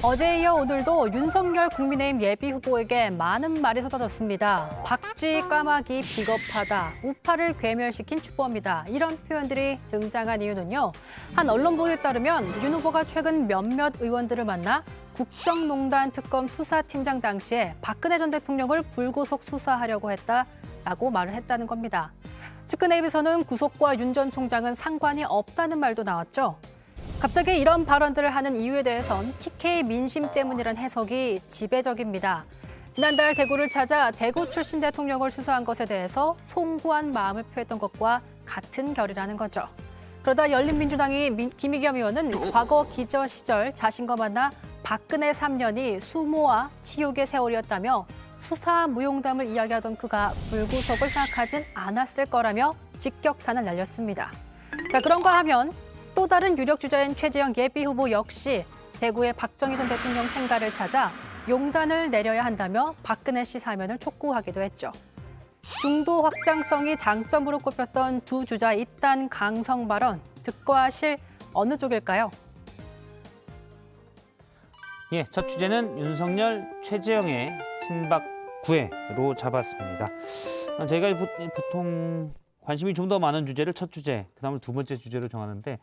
어제에 이어 오늘도 윤석열 국민의힘 예비후보에게 많은 말이 쏟아졌습니다. 박쥐, 까마귀, 비겁하다, 우파를 괴멸시킨 추모입니다. 이런 표현들이 등장한 이유는요. 한 언론보도에 따르면 윤 후보가 최근 몇몇 의원들을 만나 국정농단 특검 수사팀장 당시에 박근혜 전 대통령을 불구속 수사하려고 했다라고 말을 했다는 겁니다. 측근에 입에서는 구속과 윤 전 총장은 상관이 없다는 말도 나왔죠. 갑자기 이런 발언들을 하는 이유에 대해선 TK 민심 때문이란 해석이 지배적입니다. 지난달 대구를 찾아 대구 출신 대통령을 수사한 것에 대해서 송구한 마음을 표했던 것과 같은 결이라는 거죠. 그러다 열린민주당이 김의겸 의원은 과거 기저 시절 자신과 만나 박근혜 3년이 수모와 치욕의 세월이었다며 수사 무용담을 이야기하던 그가 불구속을 생각하진 않았을 거라며 직격탄을 날렸습니다. 자, 그런가 하면 또 다른 유력 주자인 최재형 예비후보 역시 대구의 박정희 전 대통령 생가를 찾아 용단을 내려야 한다며 박근혜 씨 사면을 촉구하기도 했죠. 중도 확장성이 장점으로 꼽혔던 두 주자의 이딴 강성 발언, 득과 실 어느 쪽일까요? 예, 첫 주제는 윤석열, 최재형의 친박 구애로 잡았습니다. 저희가 보통 관심이 좀 더 많은 주제를 첫 주제, 그다음에 두 번째 주제로 정하는데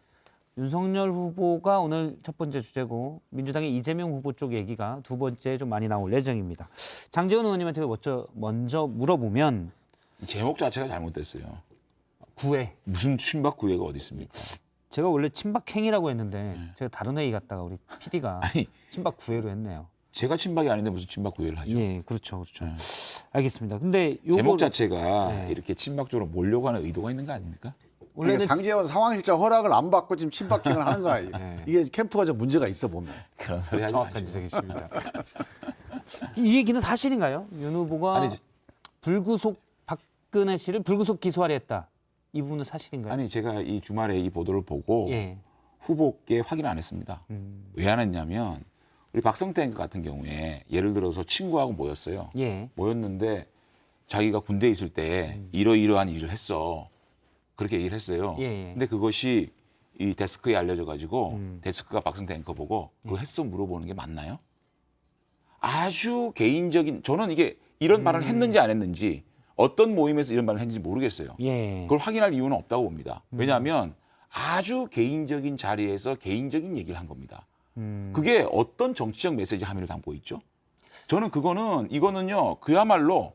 윤석열 후보가 오늘 첫 번째 주제고 민주당의 이재명 후보 쪽 얘기가 두 번째 좀 많이 나올 예정입니다. 장제원 의원님한테 먼저 물어보면 제목 자체가 잘못됐어요. 구애. 무슨 친박 구애가 어디 있습니까? 제가 원래 친박행이라고 했는데 제가 다른 회의 갔다가 우리 PD가 아니, 친박 구애로 했네요. 제가 친박이 아닌데 무슨 친박 구애를 하죠? 예, 그렇죠. 알겠습니다. 근데 제목 자체가 네. 이렇게 친박 쪽으로 몰려고 하는 의도가 있는 거 아닙니까? 원래는 그러니까 장제원 상황실장 허락을 안 받고 지금 친박행을 하는 거예요. 네. 이게 캠프가 좀 문제가 있어 보면. 그런 소리 하지 정확한 마시고. 지적이십니다. 이 얘기는 사실인가요? 윤 후보가 아니, 불구속 박근혜 씨를 불구속 기소하려 했다. 이 부분은 사실인가요? 아니 제가 이 주말에 이 보도를 보고 예. 후보께 확인 안 했습니다. 왜 안 했냐면 우리 박성태 같은 경우에 예를 들어서 친구하고 모였어요. 예. 모였는데 자기가 군대에 있을 때 이러이러한 일을 했어. 그렇게 얘기를 했어요. 예. 근데 그것이 이 데스크에 알려져 가지고 데스크가 박성태 앵커 보고 그거 했어 물어보는 게 맞나요? 아주 개인적인 저는 이게 이런 말을 했는지 안 했는지 어떤 모임에서 이런 말을 했는지 모르겠어요. 예. 그걸 확인할 이유는 없다고 봅니다. 왜냐하면 아주 개인적인 자리에서 개인적인 얘기를 한 겁니다. 그게 어떤 정치적 메시지 함의를 담고 있죠? 저는 이거는요 그야말로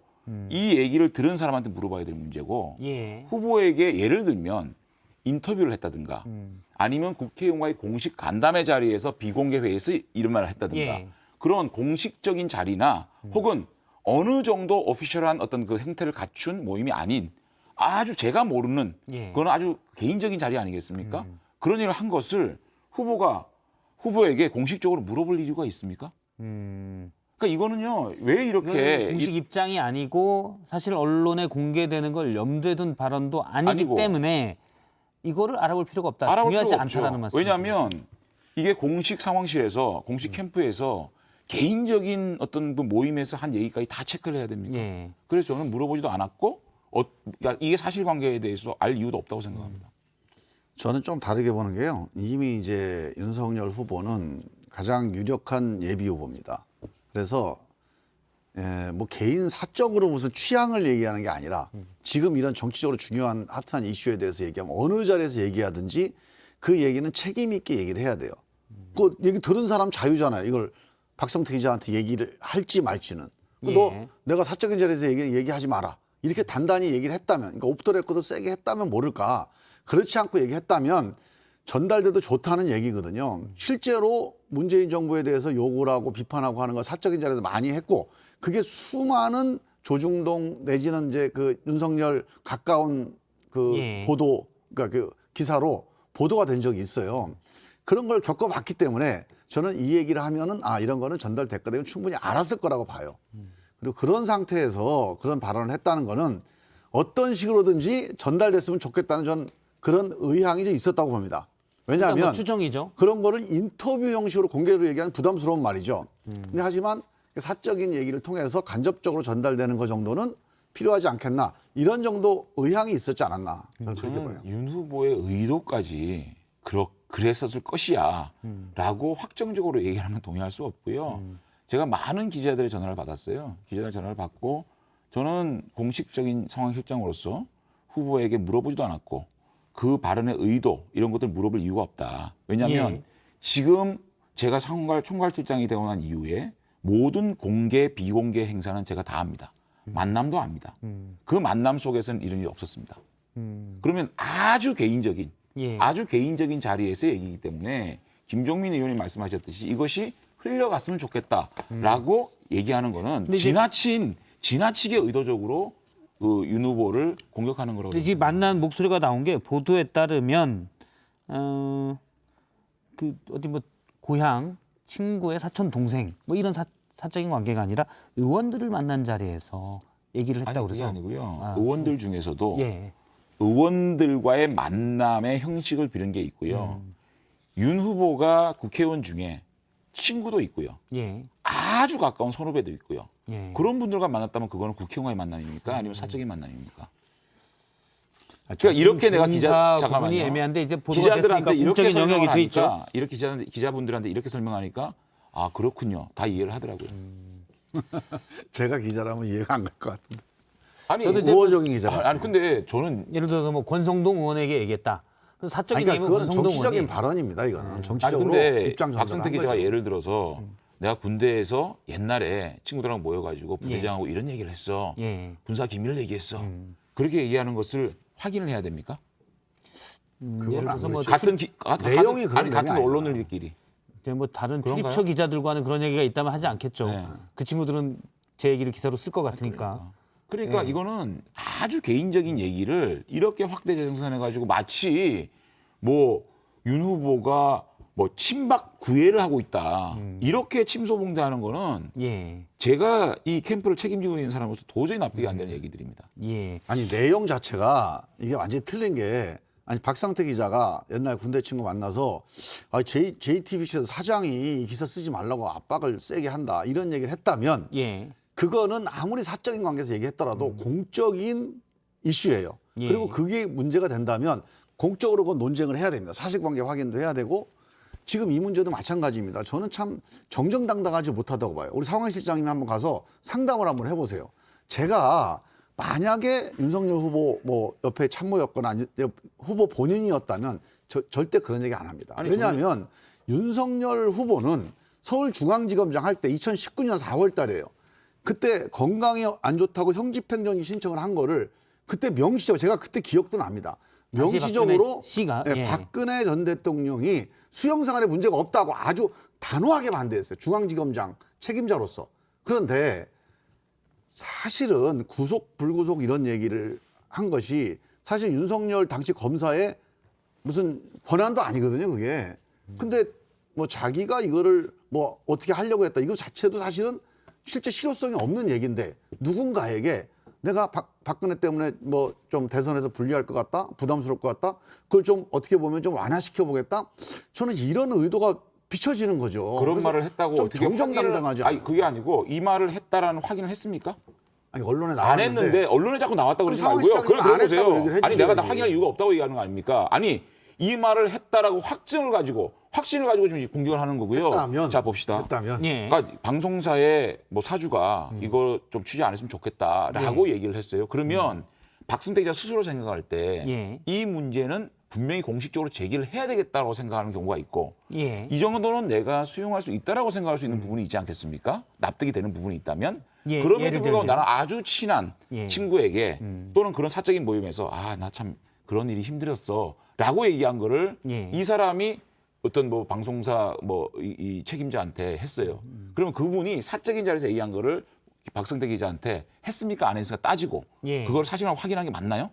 이 얘기를 들은 사람한테 물어봐야 될 문제고 예. 후보에게 예를 들면 인터뷰를 했다든가 아니면 국회의원과의 공식 간담회 자리에서 비공개 회의에서 이런 말을 했다든가 예. 그런 공식적인 자리나 혹은 어느 정도 오피셜한 어떤 그 행태를 갖춘 모임이 아닌 아주 제가 모르는 예. 그건 아주 개인적인 자리 아니겠습니까? 그런 일을 한 것을 후보에게 공식적으로 물어볼 이유가 있습니까? 그러니까 이거는요 왜 이렇게 공식 입장이 아니고 사실 언론에 공개되는 걸 염두에 둔 발언도 아니기 아니고. 때문에 이거를 알아볼 필요가 없다. 알아볼 중요하지 필요가 않다라는 없죠. 말씀이죠. 왜냐하면 이게 공식 상황실에서 공식 캠프에서 개인적인 어떤 그 모임에서 한 얘기까지 다 체크를 해야 됩니까? 예. 그래서 저는 물어보지도 않았고 그러니까 이게 사실관계에 대해서 알 이유도 없다고 생각합니다. 저는 좀 다르게 보는 게요. 이미 이제 윤석열 후보는 가장 유력한 예비 후보입니다. 그래서 뭐 개인 사적으로 무슨 취향을 얘기하는 게 아니라 지금 이런 정치적으로 중요한 핫한 이슈에 대해서 얘기하면 어느 자리에서 얘기하든지 그 얘기는 책임 있게 얘기를 해야 돼요. 그 얘기 들은 사람 자유잖아요. 이걸 박성태 기자한테 얘기를 할지 말지는. 예. 너 내가 사적인 자리에서 얘기하지 마라. 이렇게 단단히 얘기를 했다면, 그러니까 오프 더 레코드 세게 했다면 모를까. 그렇지 않고 얘기했다면 전달돼도 좋다는 얘기거든요. 실제로 문재인 정부에 대해서 욕을 하고 비판하고 하는 건 사적인 자리에서 많이 했고 그게 수많은 조중동 내지는 이제 그 윤석열 가까운 그 예. 보도, 그러니까 그 기사로 보도가 된 적이 있어요. 그런 걸 겪어봤기 때문에 저는 이 얘기를 하면은 이런 거는 전달됐거든요. 충분히 알았을 거라고 봐요. 그리고 그런 상태에서 그런 발언을 했다는 거는 어떤 식으로든지 전달됐으면 좋겠다는 전 그런 의향이 좀 있었다고 봅니다. 왜냐하면 그러니까 뭐 추정이죠. 그런 거를 인터뷰 형식으로 공개로 얘기하는 부담스러운 말이죠. 근데 하지만 사적인 얘기를 통해서 간접적으로 전달되는 것 정도는 필요하지 않겠나. 이런 정도 의향이 있었지 않았나. 저는 그렇게 봐요. 윤 후보의 의도까지 그렇게 그랬었을 것이야 라고 확정적으로 얘기하는 건 동의할 수 없고요. 제가 많은 기자들의 전화를 받았어요. 기자들 전화를 받고 저는 공식적인 상황실장으로서 후보에게 물어보지도 않았고 그 발언의 의도 이런 것들 물어볼 이유가 없다. 왜냐하면 예. 지금 제가 총괄실장이 되고 난 이후에 모든 공개 비공개 행사는 제가 다 합니다. 만남도 합니다. 그 만남 속에서는 이런 일이 없었습니다. 그러면 아주 개인적인 예. 아주 개인적인 자리에서 얘기이기 때문에 김종민 의원이 말씀하셨듯이 이것이 흘려갔으면 좋겠다라고 얘기하는 거는 근데 이제- 지나치게 의도적으로 그 윤 후보를 공격하는 거라고. 근데 지금 만난 목소리가 나온 게 보도에 따르면 그 어디 뭐 고향 친구의 사촌 동생 뭐 이런 사적인 관계가 아니라 의원들을 만난 자리에서 얘기를 아니 했다고 그게 그래서 아니고요. 아. 의원들 중에서도 예. 의원들과의 만남의 형식을 비는 게 있고요. 윤 후보가 국회의원 중에 친구도 있고요. 예. 아주 가까운 선후배도 있고요. 예. 그런 분들과 만났다면 그거는 국회의원과의 만남입니까? 아니면 사적인 만남입니까? 아, 그러니까 이렇게 내가 군사 기자 부분이 잠깐만요. 애매한데 이제 보도가 됐으니까 기자들한테 이렇게 공적인 영역이 돼 있죠. 설명하니까 이렇게 기자분들한테 이렇게 설명하니까 아 그렇군요. 다 이해를 하더라고요. 제가 기자라면 이해가 안 갈 것 같은데. 아니 저도 이제 우호적인 기자라. 아니 근데 저는 예를 들어서 뭐 권성동 의원에게 얘기했다. 그래서 사적인 그러니까 얘기면 그거는 권성동 정치적인 의원이 발언입니다. 이거는 아니 정치적으로 근데 입장 전달한 박성태 기자가 거죠. 예를 들어서 내가 군대에서 옛날에 친구들하고 모여가지고 부대장하고 이런 얘기를 했어. 예. 군사 기밀을 얘기했어. 그렇게 얘기하는 것을 확인을 해야 됩니까? 그건 예를 들어서 뭐 아무래도 내용이 그런 같은 내용이 언론들끼리 뭐 다른 그런가요? 출입처 기자들과는 그런 얘기가 있다면 하지 않겠죠. 네. 그 친구들은 제 얘기를 기사로 쓸 것 같으니까. 그러니까 이거는 아주 개인적인 얘기를 이렇게 확대 재생산해 가지고 마치 뭐 윤 후보가 뭐 친박 구애를 하고 있다. 이렇게 침소봉대하는 거는 예. 제가 이 캠프를 책임지고 있는 사람으로서 도저히 납득이 안 되는 얘기들입니다. 예. 아니 내용 자체가 이게 완전히 틀린 게 아니 박상태 기자가 옛날 군대 친구 만나서 JTBC 사장이 이 기사 쓰지 말라고 압박을 세게 한다 이런 얘기를 했다면 예. 그거는 아무리 사적인 관계에서 얘기했더라도 공적인 이슈예요. 예. 그리고 그게 문제가 된다면 공적으로 그건 논쟁을 해야 됩니다. 사실관계 확인도 해야 되고 지금 이 문제도 마찬가지입니다. 저는 참 정정당당하지 못하다고 봐요. 우리 상황실장님이 한번 가서 상담을 한번 해보세요. 제가 만약에 윤석열 후보 뭐 옆에 참모였거나 후보 본인이었다면 절대 그런 얘기 안 합니다. 아니, 왜냐하면 윤석열 후보는 서울중앙지검장 할 때 2019년 4월 달이에요. 그때 건강이 안 좋다고 형집행정지 신청을 한 거를 그때 명시적으로 제가 그때 기억도 납니다. 명시적으로 박근혜 씨가? 네, 예. 박근혜 전 대통령이 수용생활에 문제가 없다고 아주 단호하게 반대했어요. 중앙지검장 책임자로서. 그런데 사실은 구속 불구속 이런 얘기를 한 것이 사실 윤석열 당시 검사의 무슨 권한도 아니거든요, 그게. 근데 뭐 자기가 이거를 뭐 어떻게 하려고 했다. 이거 자체도 사실은 실제 실효성이 없는 얘기인데 누군가에게 내가 박근혜 때문에 뭐 좀 대선에서 불리할 것 같다, 부담스러울 것 같다, 그걸 좀 어떻게 보면 좀 완화시켜 보겠다. 저는 이런 의도가 비춰지는 거죠. 그런 그래서 말을 했다고 좀 어떻게 정정당당하지 아니 그게 아니고 이 말을 했다라는 확인을 했습니까? 아니 언론에 안 나왔는데 했는데 언론에 자꾸 나왔다고 그러지 그럼 말고요. 상황실장님 그걸 안 했다고 들어보세요. 얘기를 아니 내가 다 해주셔야지. 확인할 이유가 없다고 얘기하는 거 아닙니까? 아니 이 말을 했다라고 확신을 가지고 지금 공격을 하는 거고요. 했다면, 자 봅시다. 했다면 예. 그러니까 방송사의 뭐 사주가 이거 좀 취재 안 했으면 좋겠다라고 얘기를 했어요. 그러면 박승태 기자 스스로 생각할 때 이 예. 문제는 분명히 공식적으로 제기를 해야 되겠다고 생각하는 경우가 있고 예. 이 정도는 내가 수용할 수 있다라고 생각할 수 있는 부분이 있지 않겠습니까? 납득이 되는 부분이 있다면 예, 그럼에도 예를 불구하고 들면. 나는 아주 친한 예. 친구에게 또는 그런 사적인 모임에서 아 나 참 그런 일이 힘들었어라고 얘기한 거를 예. 이 사람이 어떤 뭐 방송사 뭐 이 책임자한테 했어요. 그러면 그분이 사적인 자리에서 얘기한 거를 박성태 기자한테 했습니까 안 했습니까 따지고 예. 그걸 사실만 확인한 게 맞나요?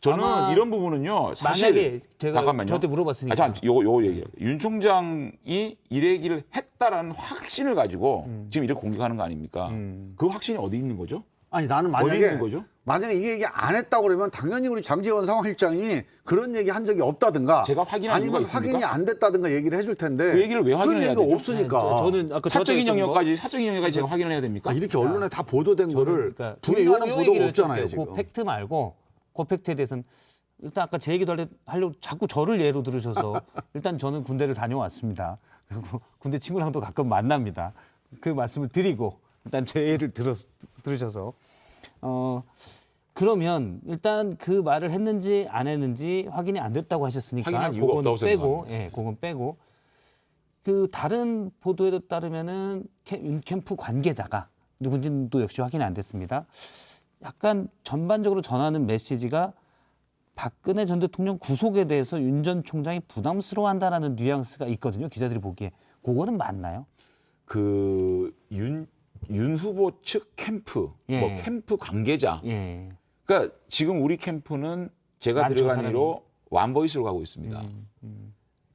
저는 아마 이런 부분은요. 사실 만약에 제가 잠깐만요. 저한테 물어봤으니까. 요 얘기예요. 윤 총장이 이 얘기를 했다라는 확신을 가지고 지금 이렇게 공격하는 거 아닙니까? 그 확신이 어디 있는 거죠? 아니 나는 어디 만약에 있는 거죠? 만약에 이 얘기 안 했다고 그러면 당연히 우리 장제원 상황실장이 그런 얘기 한 적이 없다든가 제가 확인한 이유가 아니면 있습니까? 확인이 안 됐다든가 얘기를 해줄 텐데 그 얘기를 왜 그런 확인해야 얘기가 되죠? 없으니까 저는 아까 사적인 저한테 영역까지 제가 확인을 해야 됩니까? 이렇게 언론에 다 보도된 거를 그러니까 부인하는 요 보도가 얘기를 없잖아요 했을 때 지금. 그 팩트 말고 그 팩트에 대해서는 일단 아까 제 얘기도 하려고 자꾸 저를 예로 들으셔서 일단 저는 군대를 다녀왔습니다. 그리고 군대 친구랑도 가끔 만납니다. 그 말씀을 드리고 일단 제 예를 들으셔서 그러면 일단 그 말을 했는지 안 했는지 확인이 안 됐다고 하셨으니까 확인할 이유가 없다고 생각합니다. 예, 그건 빼고 그 다른 보도에 따르면은 윤 캠프 관계자가 누군지도 역시 확인이 안 됐습니다. 약간 전반적으로 전하는 메시지가 박근혜 전 대통령 구속에 대해서 윤 전 총장이 부담스러워한다라는 뉘앙스가 있거든요. 기자들이 보기에 그거는 맞나요? 그 윤 후보 측 캠프, 예. 뭐 캠프 관계자. 예. 그러니까 지금 우리 캠프는 제가 많죠, 들어간 사람이. 이로 완보이스로 가고 있습니다.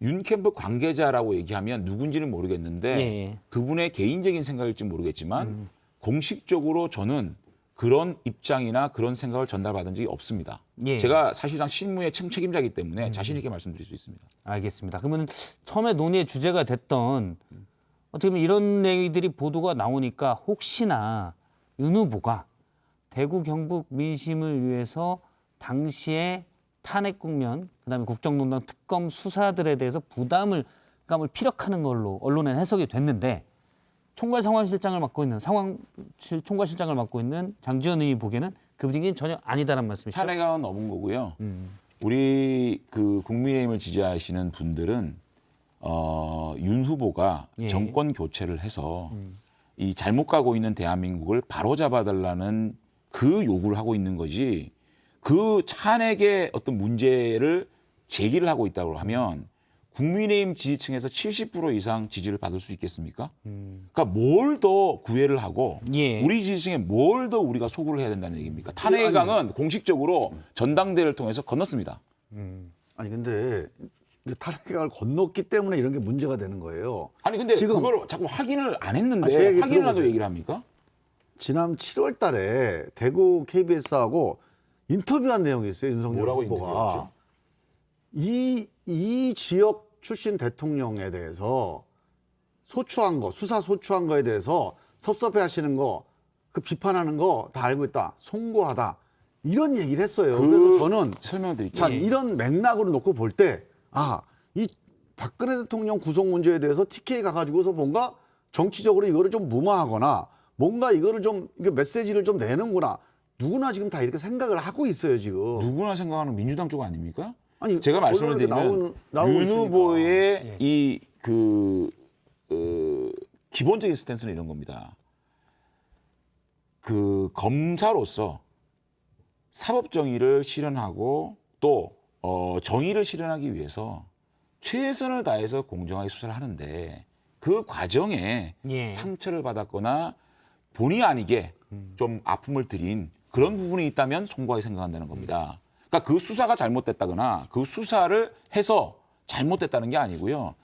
윤 캠프 관계자라고 얘기하면 누군지는 모르겠는데 예. 그분의 개인적인 생각일지 모르겠지만 공식적으로 저는 그런 입장이나 그런 생각을 전달받은 적이 없습니다. 예. 제가 사실상 실무의 책임자이기 때문에 자신 있게 말씀드릴 수 있습니다. 알겠습니다. 그러면 처음에 논의의 주제가 됐던 어떻게 보면 이런 얘기들이 보도가 나오니까 혹시나 윤 후보가 대구 경북 민심을 위해서 당시에 탄핵 국면, 그다음에 국정농단 특검 수사들에 대해서 부담감을 피력하는 걸로 언론에 해석이 됐는데 총괄실장을 맡고 있는 총괄실장을 맡고 있는 장지원 의원이 보기에는 그 분위기는 전혀 아니다라는 말씀이시죠? 탄핵은 넘은 거고요. 우리 그 국민의힘을 지지하시는 분들은 윤 후보가 예. 정권 교체를 해서 이 잘못 가고 있는 대한민국을 바로잡아달라는 그 요구를 하고 있는 거지. 그 탄핵의 어떤 문제를 제기를 하고 있다고 하면 국민의힘 지지층에서 70% 이상 지지를 받을 수 있겠습니까? 그러니까 뭘 더 구애를 하고 예. 우리 지지층에 뭘 더 우리가 소구를 해야 된다는 얘기입니까? 탄핵의 강은 공식적으로 전당대회를 통해서 건넜습니다. 아니 근데 그 탄핵을 건넜기 때문에 이런 게 문제가 되는 거예요. 아니 근데 지금- 그걸 자꾸 확인을 안 제 했는데 얘기 확인을 하도 들어보세요. 얘기를 합니까? 지난 7월 달에 대구 KBS하고 인터뷰한 내용이 있어요. 윤석열 뭐라고 후보가. 인터뷰했죠? 이 지역 출신 대통령에 대해서 소추한 거, 수사 소추한 거에 대해서 섭섭해 하시는 거, 그 비판하는 거 다 알고 있다. 송구하다. 이런 얘기를 했어요. 그래서 저는 설명드릴게요. 자, 이런 맥락으로 놓고 볼 때, 이 박근혜 대통령 구속 문제에 대해서 TK 가가지고서 뭔가 정치적으로 이거를 좀 무마하거나 뭔가 이거를 좀 이게 메시지를 좀 내는구나. 누구나 지금 다 이렇게 생각을 하고 있어요, 지금. 누구나 생각하는 민주당 쪽 아닙니까? 아니, 제가 말씀을 언론에 드리면 나오고 윤 있으니까. 후보의 이 기본적인 스탠스는 이런 겁니다. 그 검사로서 사법 정의를 실현하고 또 정의를 실현하기 위해서 최선을 다해서 공정하게 수사를 하는데 그 과정에 예. 상처를 받았거나 본의 아니게 좀 아픔을 드린 그런 부분이 있다면 송구하게 생각한다는 겁니다. 그러니까 그 수사가 잘못됐다거나 그 수사를 해서 잘못됐다는 게 아니고요.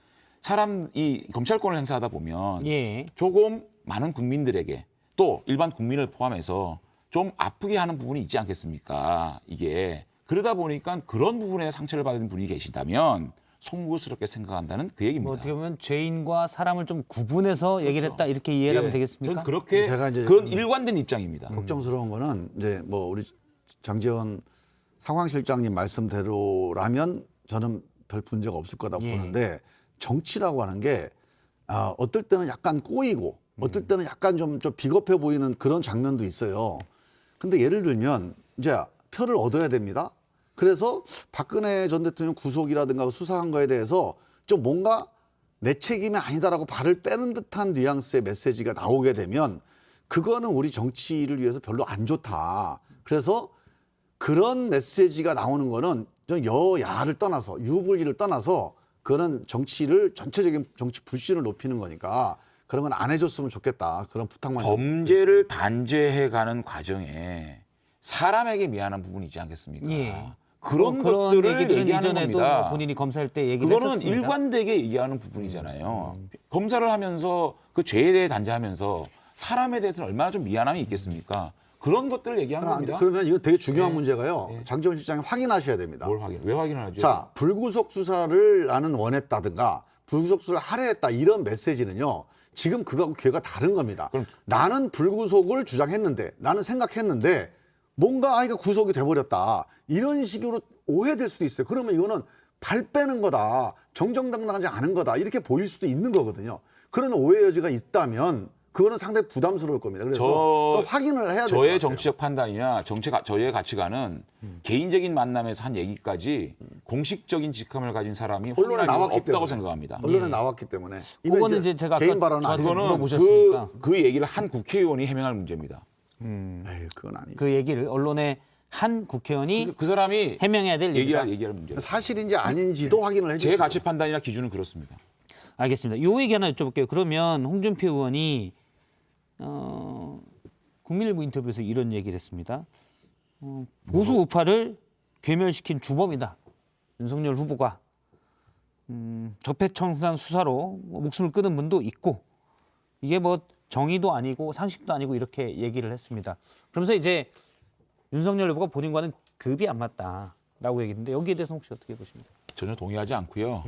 이 검찰권을 행사하다 보면 예. 조금 많은 국민들에게 또 일반 국민을 포함해서 좀 아프게 하는 부분이 있지 않겠습니까? 이게 그러다 보니까 그런 부분에 상처를 받은 분이 계시다면 송구스럽게 생각한다는 그 얘기입니다. 뭐 어떻게 보면 죄인과 사람을 좀 구분해서 얘기를 했다 이렇게 이해를 하면 되겠습니까? 저는 그렇게 제가 이제 그건 일관된 입장입니다. 걱정스러운 거는 이제 뭐 우리 장재원 상황실장님 말씀대로라면 저는 별 문제가 없을 거다 예. 보는데 정치라고 하는 게 어떨 때는 약간 꼬이고 어떨 때는 약간 좀 비겁해 보이는 그런 장면도 있어요. 근데 예를 들면 이제 표를 얻어야 됩니다. 그래서 박근혜 전 대통령 구속이라든가 수사한 거에 대해서 좀 뭔가 내 책임이 아니다라고 발을 빼는 듯한 뉘앙스의 메시지가 나오게 되면 그거는 우리 정치를 위해서 별로 안 좋다. 그래서 그런 메시지가 나오는 거는 좀 여야를 떠나서 유불리를 떠나서 그거는 정치를 전체적인 정치 불신을 높이는 거니까 그런 건 안 해줬으면 좋겠다. 그런 부탁만 좀. 범죄를 단죄해가는 과정에 사람에게 미안한 부분이 있지 않겠습니까? 예. 그런 그런 것들을 얘기들은 얘기하는 이전에도 겁니다. 뭐 본인이 검사할 때 얘기를 그거는 했었습니다. 일관되게 얘기하는 부분이잖아요. 검사를 하면서 그 죄에 대해 단죄하면서 사람에 대해서는 얼마나 좀 미안함이 있겠습니까? 그런 것들을 얘기하는 겁니다. 그러면 이거 되게 중요한 문제가요. 장재원 실장이 확인하셔야 됩니다. 왜 확인을 하죠? 자, 불구속 수사를 나는 원했다든가 불구속 수사를 하려 했다 이런 메시지는요. 지금 그거하고 걔가 다른 겁니다. 나는 불구속을 주장했는데 나는 생각했는데 뭔가 이거 구속이 돼버렸다. 이런 식으로 오해될 수도 있어요. 그러면 이거는 발 빼는 거다, 정정당당하지 않은 거다 이렇게 보일 수도 있는 거거든요. 그런 오해 여지가 있다면 그거는 상당히 부담스러울 겁니다. 그래서 좀 확인을 해야 될 것 같아요. 저의 정치적 판단이나 저의 가치관은 개인적인 만남에서 한 얘기까지 공식적인 직함을 가진 사람이 언론에 확인할 이유가 나왔기 없다고 때문에. 생각합니다. 언론에 나왔기 때문에. 그거는 이제 제가 아까 개인 발언은 저한테 아니고. 그거는 물어보셨으니까. 그 얘기를 한 국회의원이 해명할 문제입니다. 에이, 그건 아니죠. 그 얘기를 언론의 한 국회의원이 그 사람이 해명해야 될 얘기다. 얘기할 문제입니다. 사실인지 아닌지도 확인을 제 해주시고. 가치 판단이나 기준은 그렇습니다. 알겠습니다. 요 얘기 하나 여쭤볼게요. 그러면 홍준표 의원이 국민일보 인터뷰에서 이런 얘기를 했습니다. 보수 우파를 괴멸시킨 주범이다. 윤석열 후보가 적폐청산 수사로 목숨을 끊은 분도 있고 이게 뭐 정의도 아니고 상식도 아니고 이렇게 얘기를 했습니다. 그러면서 이제 윤석열 후보가 본인과는 급이 안 맞다라고 얘기했는데 여기에 대해서 혹시 어떻게 보십니까? 전혀 동의하지 않고요.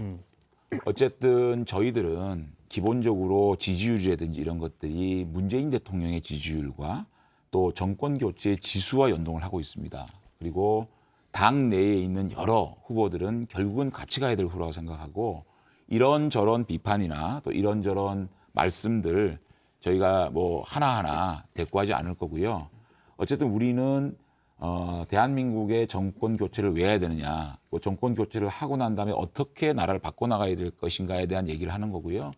어쨌든 저희들은 기본적으로 지지율이라든지 이런 것들이 문재인 대통령의 지지율과 또 정권 교체의 지수와 연동을 하고 있습니다. 그리고 당 내에 있는 여러 후보들은 결국은 같이 가야 될 후보라고 생각하고 이런저런 비판이나 또 이런저런 말씀들 저희가 뭐 하나하나 대꾸하지 않을 거고요. 어쨌든 우리는 대한민국의 정권 교체를 왜 해야 되느냐, 뭐 정권 교체를 하고 난 다음에 어떻게 나라를 바꿔나가야 될 것인가에 대한 얘기를 하는 거고요.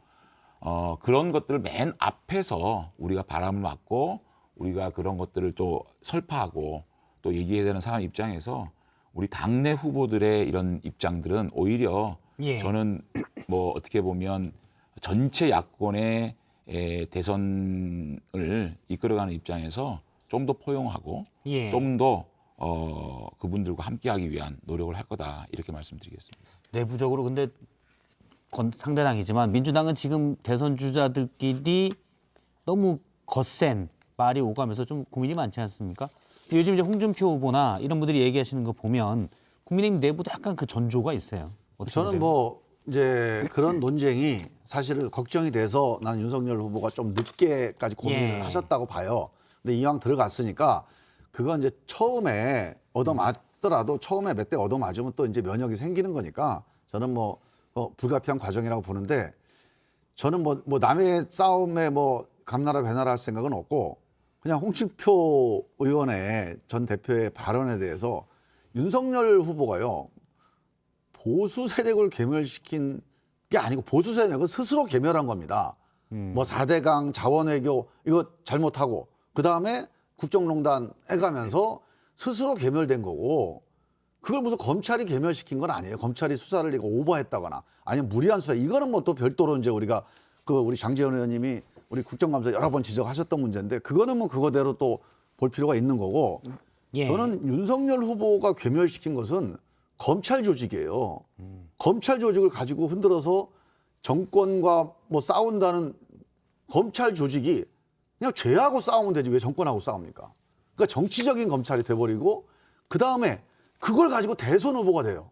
그런 것들을 맨 앞에서 우리가 바람을 맞고 우리가 그런 것들을 또 설파하고 또 얘기해야 되는 사람 입장에서 우리 당내 후보들의 이런 입장들은 오히려 예. 저는 뭐 어떻게 보면 전체 야권의 대선을 이끌어가는 입장에서 좀 더 포용하고 예. 좀 더 그분들과 함께하기 위한 노력을 할 거다 이렇게 말씀드리겠습니다. 내부적으로 근데 상대당이지만 민주당은 지금 대선 주자들끼리 너무 거센 말이 오가면서 좀 고민이 많지 않습니까? 요즘 이제 홍준표 후보나 이런 분들이 얘기하시는 거 보면 국민의힘 내부도 약간 그 전조가 있어요. 어떻게 저는 보세요? 뭐 이제 그런 논쟁이 사실은 걱정이 돼서 난 윤석열 후보가 좀 늦게까지 고민을 예. 하셨다고 봐요. 근데 이왕 들어갔으니까 그건 이제 처음에 얻어맞더라도 처음에 몇 대 얻어맞으면 또 이제 면역이 생기는 거니까 저는 뭐 불가피한 과정이라고 보는데 저는 뭐 남의 싸움에 뭐 감나라 배나라 할 생각은 없고 그냥 홍준표 의원의 전 대표의 발언에 대해서 윤석열 후보가요 보수 세력을 괴멸시킨 게 아니고 보수 세력은 스스로 괴멸한 겁니다. 뭐 4대강 자원외교 이거 잘못하고 그다음에 국정농단 해가면서 스스로 괴멸된 거고 그걸 무슨 검찰이 괴멸시킨 건 아니에요. 검찰이 수사를 이거 오버했다거나 아니면 무리한 수사 이거는 뭐 또 별도로 이제 우리가 우리 장제원 의원님이 우리 국정감사 여러 번 지적하셨던 문제인데 그거는 뭐 그거대로 또 볼 필요가 있는 거고 예. 저는 윤석열 후보가 괴멸시킨 것은 검찰 조직이에요. 검찰 조직을 가지고 흔들어서 정권과 뭐 싸운다는 검찰 조직이 그냥 죄하고 싸우면 되지 왜 정권하고 싸웁니까? 그러니까 정치적인 검찰이 돼버리고 그 다음에 그걸 가지고 대선 후보가 돼요.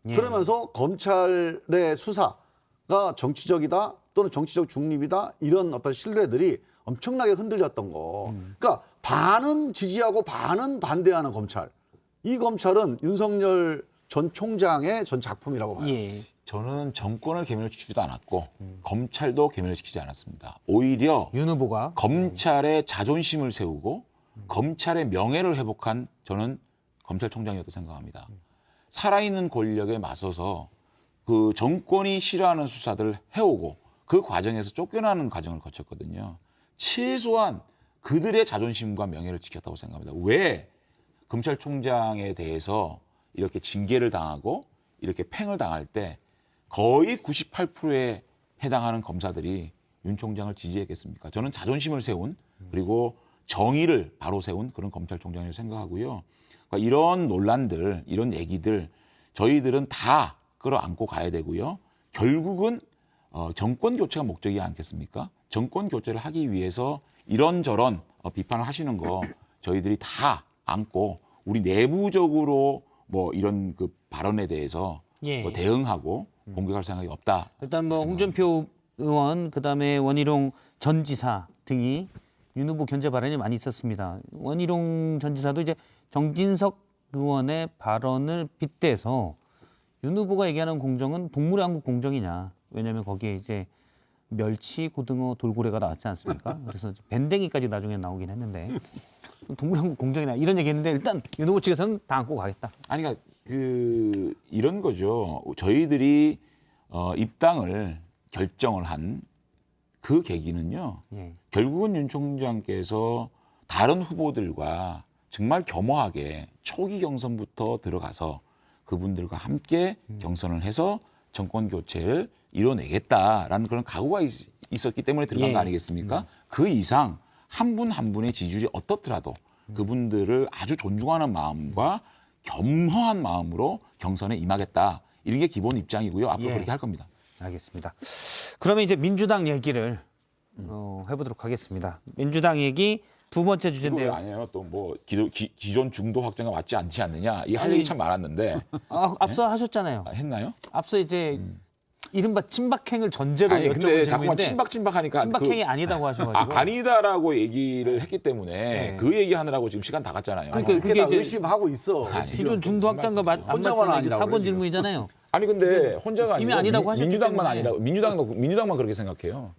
예. 그러면서 검찰의 수사가 정치적이다 또는 정치적 중립이다 이런 어떤 신뢰들이 엄청나게 흔들렸던 거. 그러니까 반은 지지하고 반은 반대하는 검찰. 이 검찰은 윤석열 전 총장의 전 작품이라고 봐요. 예. 저는 정권을 괴멸시키지도 않았고 검찰도 괴멸시키지 않았습니다. 오히려 윤 후보가 검찰의 자존심을 세우고 검찰의 명예를 회복한 저는 검찰총장이었다고 생각합니다. 살아있는 권력에 맞서서 그 정권이 싫어하는 수사들을 해오고 그 과정에서 쫓겨나는 과정을 거쳤거든요. 최소한 그들의 자존심과 명예를 지켰다고 생각합니다. 왜 검찰총장에 대해서 이렇게 징계를 당하고 이렇게 팽을 당할 때 거의 98%에 해당하는 검사들이 윤 총장을 지지했겠습니까? 저는 자존심을 세운 그리고 정의를 바로 세운 그런 검찰총장이라고 생각하고요. 그러니까 이런 논란들, 이런 얘기들 저희들은 다 끌어안고 가야 되고요. 결국은 정권 교체가 목적이지 않겠습니까? 정권 교체를 하기 위해서 이런저런 비판을 하시는 거 저희들이 다 안고 우리 내부적으로 뭐 이런 그 발언에 대해서 예. 뭐 대응하고 공격할 생각이 없다. 일단 뭐 홍준표 의원 그다음에 원희룡 전 지사 등이 윤 후보 견제 발언이 많이 있었습니다. 원희룡 전 지사도 이제 정진석 의원의 발언을 빗대서 윤 후보가 얘기하는 공정은 동물의 왕국 공정이냐. 왜냐하면 거기에 이제 멸치, 고등어, 돌고래가 나왔지 않습니까? 그래서 밴댕이까지 나중에 나오긴 했는데 동물의 왕국 공정이냐 이런 얘기했는데 일단 윤 후보 측에서는 다 안고 가겠다. 아니 그러니까 이런 거죠. 저희들이 입당을 결정을 한 그 계기는요. 예. 결국은 윤 총장께서 다른 후보들과 정말 겸허하게 초기 경선부터 들어가서 그분들과 함께 경선을 해서 정권 교체를 이뤄내겠다라는 그런 각오가 있었기 때문에 들어간 예. 거 아니겠습니까? 그 이상 한 분 한 분의 지지율이 어떻더라도 그분들을 아주 존중하는 마음과 겸허한 마음으로 경선에 임하겠다. 이게 기본 입장이고요. 앞으로 예. 그렇게 할 겁니다. 알겠습니다. 그러면 이제 민주당 얘기를 해보도록 하겠습니다. 민주당 얘기 두 번째 주제인데요. 아니에요. 또 뭐 기존 중도 확정과 맞지 않지 않느냐. 이 할 얘기 참 많았는데 앞서 하셨잖아요. 했나요? 앞서 이제 이른바 친박행을 전제로 아니 근데 여쭤본 자꾸만 질문인데 친박하니까 친박행이 아니다고 하셔가지고 아니다라고 얘기를 했기 때문에 네. 그 얘기하느라고 지금 시간 다 갔잖아요. 그러니까 그게 다 이제 의심하고 있어. 기존 중도 확장과 안 혼자만 맞잖아요. 아니라고 4번 그러지. 질문이잖아요. 아니 근데 혼자가 이미 아니라 아니라고 하셨기 민주당만 때문에. 아니라고 민주당만 그렇게 생각해요.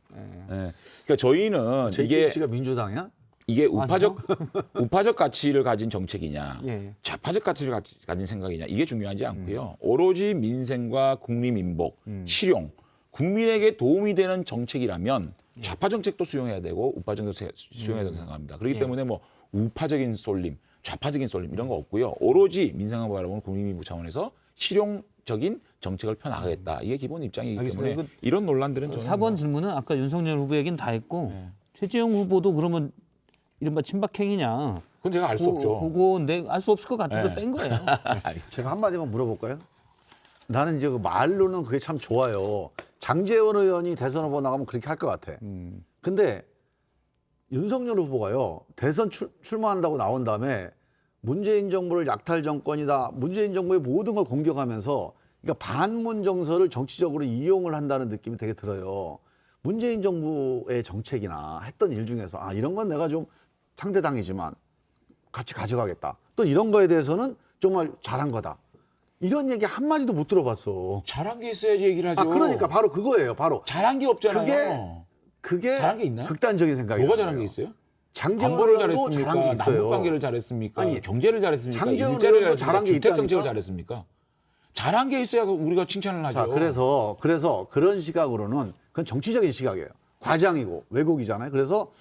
네. 그러니까 저희는 이게 JTBC가 민주당이야? 이게 우파적 가치를 가진 정책이냐, 예. 좌파적 가치를 가진 생각이냐 이게 중요하지 않고요. 오로지 민생과 국민 민복, 실용, 국민에게 도움이 되는 정책이라면 좌파 정책도 수용해야 되고 우파 정책도 수용해야 된다고 생각합니다. 그렇기 때문에 뭐 우파적인 쏠림, 좌파적인 쏠림 이런 거 없고요. 오로지 민생을 바라보는 국민 민복 차원에서 실용적인 정책을 펴나가겠다. 이게 기본 입장이기 알겠습니다. 때문에 이런 논란들은 저는 4번 질문은 아까 윤석열 후보 얘기는 다 했고 최재형 후보도 그러면 이른바 친박행이냐. 그건 제가 알 수 없죠. 그거 근데 알 수 없을 것 같아서 네. 뺀 거예요. 제가 한마디만 물어볼까요? 나는 이제 그 말로는 그게 참 좋아요. 장제원 의원이 대선 후보 나가면 그렇게 할 것 같아. 근데 윤석열 후보가요. 대선 출마한다고 나온 다음에 문재인 정부를 약탈 정권이다. 문재인 정부의 모든 걸 공격하면서 그러니까 반문 정서를 정치적으로 이용을 한다는 느낌이 되게 들어요. 문재인 정부의 정책이나 했던 일 중에서 아 이런 건 내가 좀 상대당이지만 같이 가져가겠다. 또 이런 거에 대해서는 정말 잘한 거다. 이런 얘기 한마디도 못 들어봤어. 잘한 게 있어야지 얘기를 하죠. 아 그러니까 바로 그거예요. 바로 잘한 게 없잖아요. 그게 잘한 게 있나요? 극단적인 생각이에요. 뭐가 잘한 게 있어요? 장제원 안보를 의원도 잘했습니까? 잘한 게 있어요. 남북 관계를 잘했습니까? 아니, 경제를 잘했습니까? 장제원 일자리를 의원도 잘했습니까? 잘한 게 주택 정책을 있다니까? 잘했습니까? 잘한 게 있어야 우리가 칭찬을 하죠. 자, 그래서 그런 시각으로는 그건 정치적인 시각이에요. 과장이고 왜곡이잖아요. 그래서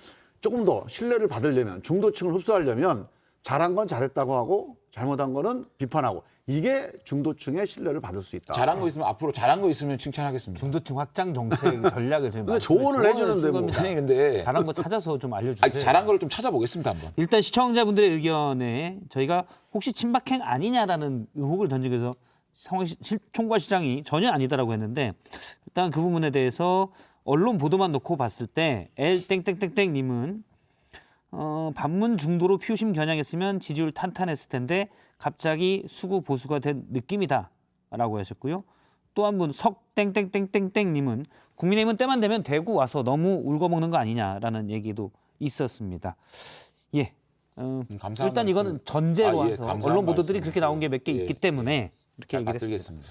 조금 더 신뢰를 받으려면 중도층을 흡수하려면 잘한 건 잘했다고 하고 잘못한 거는 비판하고 이게 중도층의 신뢰를 받을 수 있다. 잘한 거 있으면 앞으로 잘한 거 있으면 칭찬하겠습니다. 중도층 확장 정책 전략을 지금 근데 조언을 해주는데 뭐. 아니 근데 잘한 거 찾아서 좀 알려주세요. 잘한 걸 좀 찾아보겠습니다 한번. 일단 시청자분들의 의견에 저희가 혹시 친박행 아니냐라는 의혹을 던지기 위해서 총괄시장이 전혀 아니다라고 했는데 일단 그 부분에 대해서 언론 보도만 놓고 봤을 때 L땡땡땡땡님은 반문 중도로 표심 겨냥했으면 지지율 탄탄했을 텐데 갑자기 수구 보수가 된 느낌이다라고 하셨고요. 또 한 분 석땡땡땡땡땡님은 국민의힘은 때만 되면 대구 와서 너무 울거먹는 거 아니냐라는 얘기도 있었습니다. 예. 감사한 일단 이거는 말씀. 전제로 아, 예, 해서 감사한 언론 보도들이 말씀. 그렇게 나온 게 몇 개 예, 있기 때문에 이렇게 잘 얘기를 했습니다. 받들겠습니다.